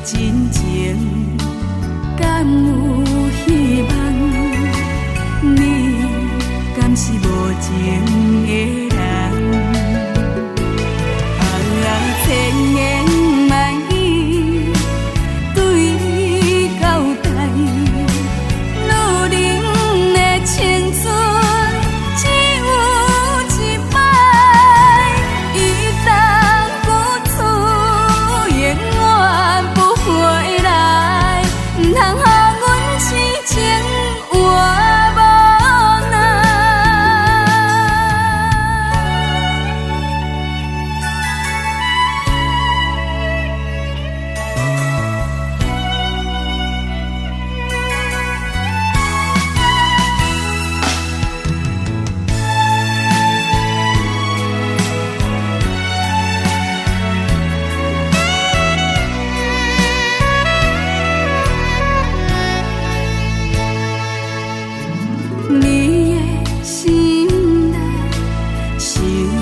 真情，敢有希望？你敢是无情的人？千言万语对你交代，女人的青春只有一摆，伊当付出永远不回来，不通予阮痴情活无奈。你的心内想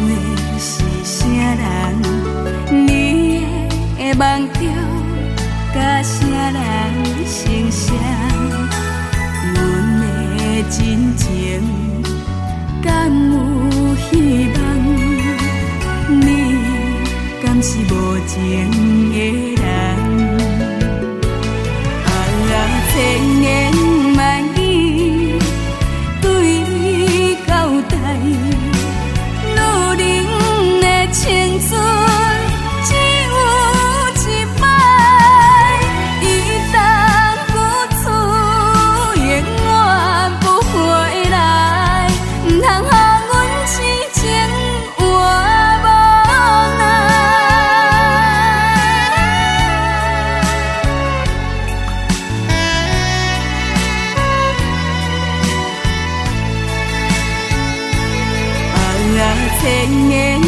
的是啥人？你的梦中甲啥人成双？阮的真情敢有希望？你敢是无情的人？千言万语对你交代，女人的青春只有一摆，伊当付出永远不回来，不通予阮痴情活无奈。千言